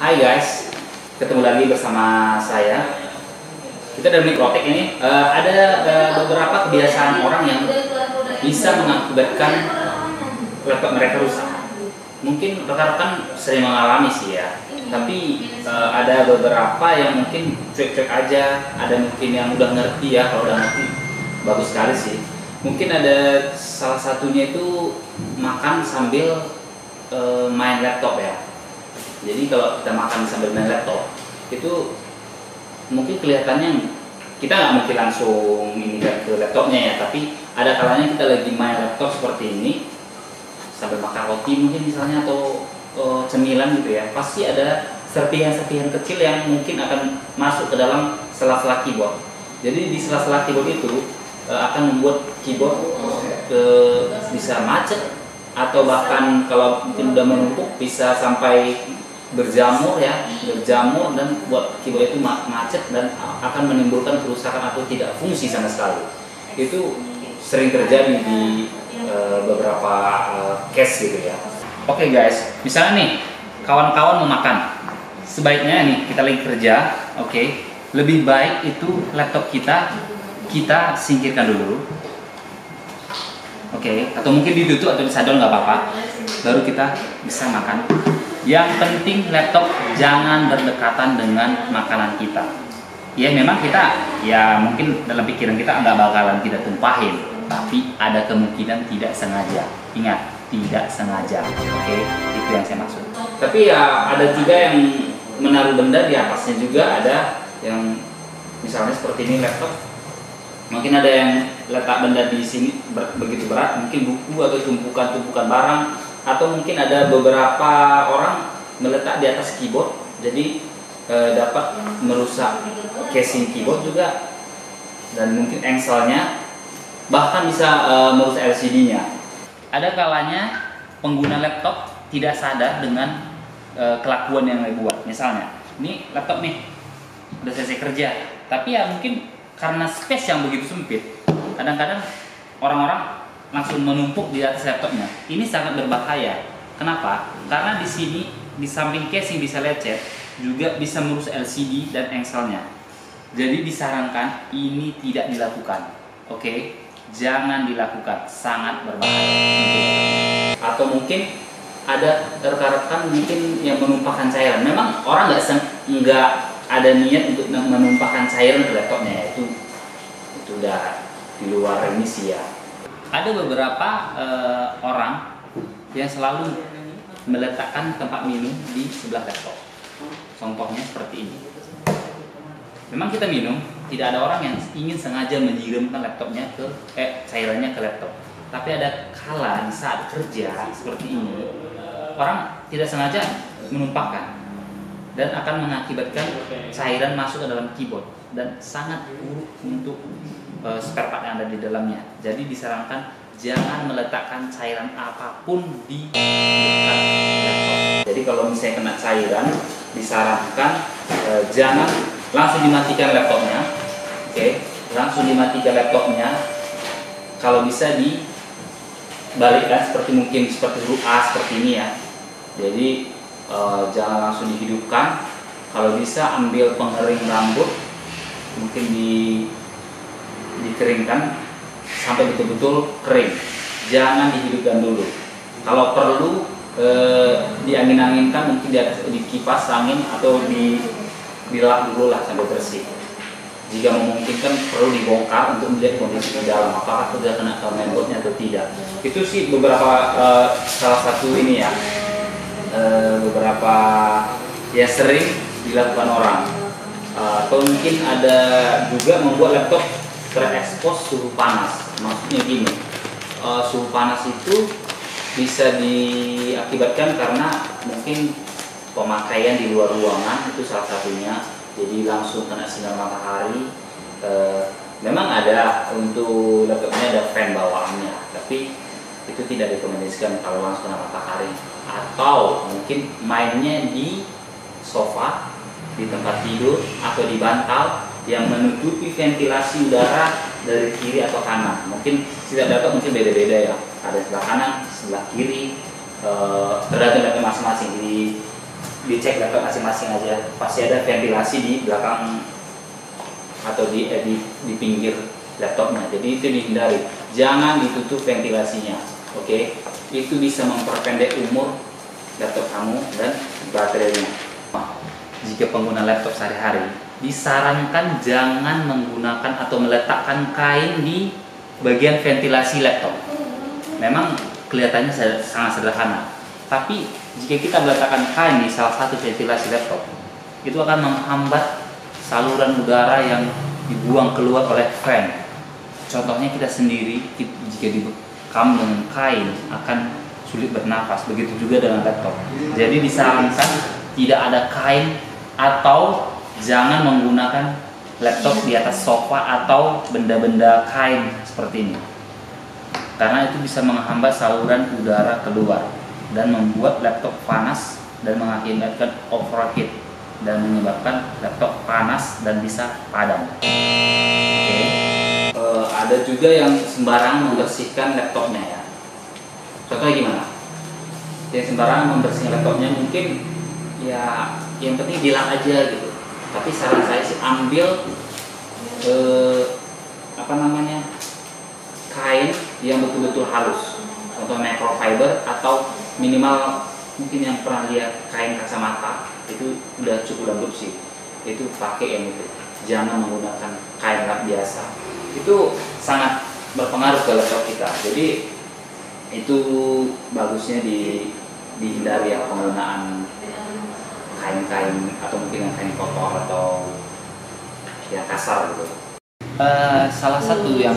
Hai guys, ketemu lagi bersama saya. Kita dari Mikrotek ini ada beberapa kebiasaan orang yang bisa mengakibatkan laptop mereka rusak. Mungkin rekan-rekan sering mengalami sih ya. Tapi ada beberapa yang mungkin cuek-cuek aja, ada mungkin yang udah ngerti ya. Kalau udah ngerti bagus sekali sih. Mungkin ada salah satunya itu makan sambil main laptop ya. Jadi kalau kita makan sambil main laptop itu mungkin kelihatannya kita nggak mungkin langsung ini ke laptopnya ya, tapi ada kalanya kita lagi main laptop seperti ini sambil makan roti mungkin misalnya atau cemilan gitu ya, pasti ada serpihan-serpihan kecil yang mungkin akan masuk ke dalam sela-sela keyboard. Jadi di sela-sela keyboard itu akan membuat keyboard bisa macet, atau bahkan kalau mungkin udah menumpuk bisa sampai berjamur dan buat keyboard itu macet dan akan menimbulkan kerusakan atau tidak fungsi sama sekali. Itu sering terjadi di beberapa case gitu ya. Oke guys, misalnya nih kawan-kawan mau makan, sebaiknya nih kita lagi kerja, oke, lebih baik itu laptop kita singkirkan dulu, oke, atau mungkin ditutup atau disadol nggak apa-apa, baru kita bisa makan. Yang penting laptop jangan berdekatan dengan makanan kita. Ya memang kita, ya mungkin dalam pikiran kita nggak bakalan kita tumpahin, tapi ada kemungkinan tidak sengaja. Ingat, tidak sengaja. Oke, itu yang saya maksud. Tapi ya ada juga yang menaruh benda di atasnya juga, ada yang misalnya seperti ini laptop. Mungkin ada yang letak benda di sini begitu berat, mungkin buku atau tumpukan-tumpukan barang. Atau mungkin ada beberapa orang meletak di atas keyboard, jadi dapat merusak casing keyboard juga, dan mungkin engselnya, bahkan bisa merusak LCD-nya. Ada kalanya pengguna laptop tidak sadar dengan kelakuan yang dia buat. Misalnya, ini laptop nih, udah selesai kerja, tapi ya mungkin karena space yang begitu sempit, kadang-kadang orang-orang langsung menumpuk di atas laptopnya. Ini sangat berbahaya. Kenapa? Karena di sini, di samping casing bisa lecet, juga bisa merusak LCD dan engselnya. Jadi disarankan ini tidak dilakukan. Oke? Jangan dilakukan, sangat berbahaya. Atau mungkin ada rekan-rekan mungkin yang menumpahkan cairan. Memang orang nggak ada niat untuk menumpahkan cairan ke laptopnya, itu udah di luar remisi ya. Ada beberapa orang yang selalu meletakkan tempat minum di sebelah laptop. Contohnya seperti ini. Memang kita minum, tidak ada orang yang ingin sengaja menyiramkan laptopnya cairannya ke laptop. Tapi ada kala di saat kerja seperti ini, orang tidak sengaja menumpahkan dan akan mengakibatkan cairan masuk ke dalam keyboard dan sangat buruk untuk spare part yang ada di dalamnya. Jadi disarankan jangan meletakkan cairan apapun di dekat laptop. Jadi kalau misalnya kena cairan, disarankan jangan langsung dimatikan laptopnya. Oke, langsung dimatikan laptopnya. Kalau bisa dibalikkan seperti huruf A seperti ini ya. Jadi jangan langsung dihidupkan. Kalau bisa ambil pengering rambut, mungkin dikeringkan sampai betul-betul kering. Jangan dihidupkan dulu. Kalau perlu diangin-anginkan, mungkin di kipas angin atau dilap dulu lah sampai bersih. Jika memungkinkan perlu dibongkar untuk melihat kondisi di dalam, apakah sudah kena ke mainboardnya atau tidak. Itu sih beberapa salah satu ini ya, beberapa ya sering dilakukan orang. Atau mungkin ada juga membuat laptop terekspos suhu panas. Maksudnya gini, suhu panas itu bisa diakibatkan karena mungkin pemakaian di luar ruangan, itu salah satunya. Jadi langsung kena sinar matahari. Memang ada untuk laptopnya ada fan bawaannya, tapi itu tidak direkomendasikan kalau langsung kena matahari. Atau mungkin mainnya di sofa, di tempat tidur, atau di bantal yang menutupi ventilasi udara dari kiri atau kanan. Mungkin setiap laptop mungkin beda-beda ya. Ada sebelah kanan, sebelah kiri, tergantung laptop masing-masing. dicek laptop masing-masing aja, pasti ada ventilasi di belakang atau di pinggir laptopnya, jadi itu dihindari, jangan ditutup ventilasinya. Oke, itu bisa memperpendek umur laptop kamu dan baterainya. Jika pengguna laptop sehari-hari, disarankan jangan menggunakan atau meletakkan kain di bagian ventilasi laptop. Memang kelihatannya sangat sederhana, tapi jika kita meletakkan kain di salah satu ventilasi laptop, itu akan menghambat saluran udara yang dibuang keluar oleh fan. Contohnya kita sendiri, jika dibekam dengan kain akan sulit bernafas, begitu juga dengan laptop. Jadi disarankan tidak ada kain atau jangan menggunakan laptop di atas sofa atau benda-benda kain seperti ini, karena itu bisa menghambat saluran udara keluar dan membuat laptop panas dan mengakibatkan overheat dan menyebabkan laptop panas dan bisa padam. Oke. Ada juga yang sembarangan membersihkan laptopnya ya. Contohnya gimana? Yang sembarangan membersihkan laptopnya mungkin ya yang penting bilang aja gitu. Tapi saran saya sih ambil kain yang betul-betul halus, contoh microfiber atau minimal mungkin yang pernah lihat kain kacamata itu udah cukup lembut sih, itu pakai yang itu, jangan menggunakan kain lap biasa, itu sangat berpengaruh ke laptop kita. Jadi itu bagusnya dihindari ya penggunaan kain-kain atau mungkin kain kotor atau yang kasar gitu. Salah satu yang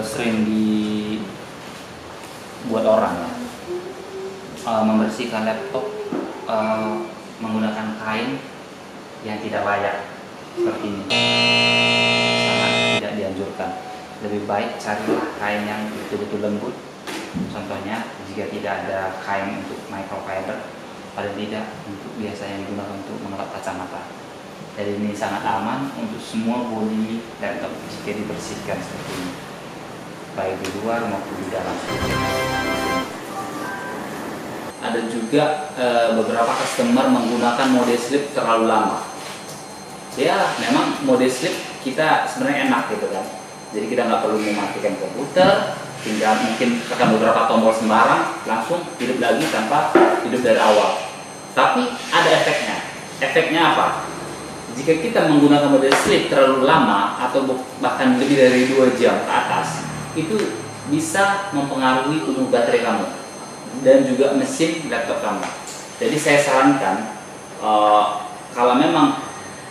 sering dibuat orang ya, membersihkan laptop menggunakan kain yang tidak layak seperti ini, sangat tidak dianjurkan. Lebih baik carilah kain yang betul-betul lembut. Contohnya jika tidak ada kain untuk microfiber, paling tidak untuk biasanya digunakan untuk mengelap kacamata. Jadi ini sangat aman untuk semua bodi laptop jika dibersihkan seperti ini, baik di luar maupun di dalam. Ada juga beberapa customer menggunakan mode sleep terlalu lama. Ya memang mode sleep kita sebenarnya enak gitu kan. Jadi kita nggak perlu mematikan komputer, tinggal mungkin tekan beberapa tombol sembarang, langsung hidup lagi tanpa hidup dari awal. Tapi ada efeknya. Efeknya apa? Jika kita menggunakan mode sleep terlalu lama atau bahkan lebih dari 2 jam ke atas, itu bisa mempengaruhi umur baterai kamu dan juga mesin laptop kamu. Jadi saya sarankan kalau memang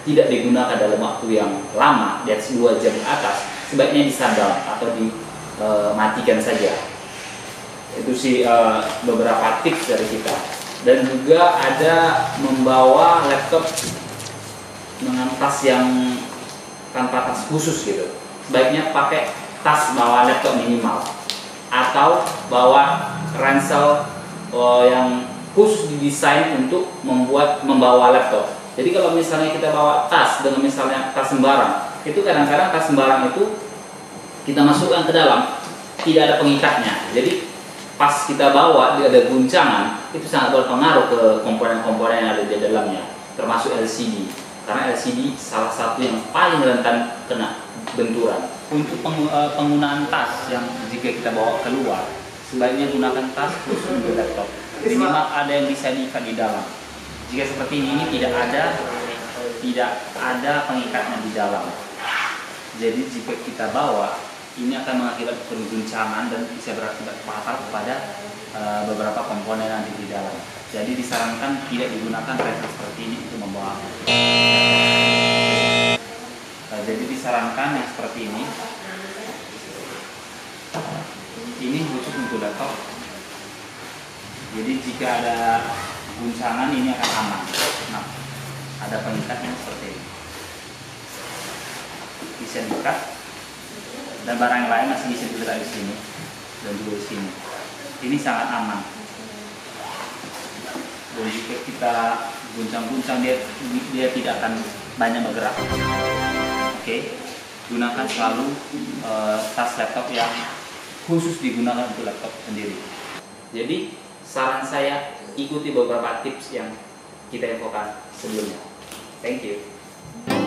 tidak digunakan dalam waktu yang lama, di atas 2 jam ke atas, sebaiknya disadap atau dimatikan saja. Itu sih beberapa tips dari kita. Dan juga ada membawa laptop dengan tas yang tanpa tas khusus gitu. Sebaiknya pakai tas bawa laptop minimal atau bawa ransel yang khusus didesain untuk membawa laptop. Jadi kalau misalnya kita bawa tas dengan misalnya tas sembarang, itu kadang-kadang tas sembarang itu kita masukkan ke dalam tidak ada pengikatnya. Jadi pas kita bawa dia ada guncangan, itu sangat berpengaruh ke komponen-komponen yang ada di dalamnya, termasuk LCD. Karena LCD salah satu yang paling rentan kena benturan. Untuk penggunaan tas yang jika kita bawa keluar, sebaiknya gunakan tas khusus untuk laptop. Minimal ada yang bisa diikat di dalam. Jika seperti ini tidak ada pengikatnya di dalam. Jadi jika kita bawa, ini akan mengakibatkan guncangan dan bisa berakibat fatal kepada beberapa komponen yang ada di dalam. Jadi disarankan tidak digunakan ransel seperti ini untuk membawa. Jadi disarankan yang seperti ini. Ini khusus untuk laptop. Jadi jika ada guncangan ini akan aman. Nah, ada pengikatnya seperti ini. Bisa diikat dan barang yang lain masih bisa diletak di sini dan juga di sini. Ini sangat aman. Dan jika kita guncang-guncang dia tidak akan banyak bergerak. Oke, gunakan selalu tas laptop yang khusus digunakan untuk laptop sendiri. Jadi saran saya ikuti beberapa tips yang kita infokan sebelumnya. Thank you.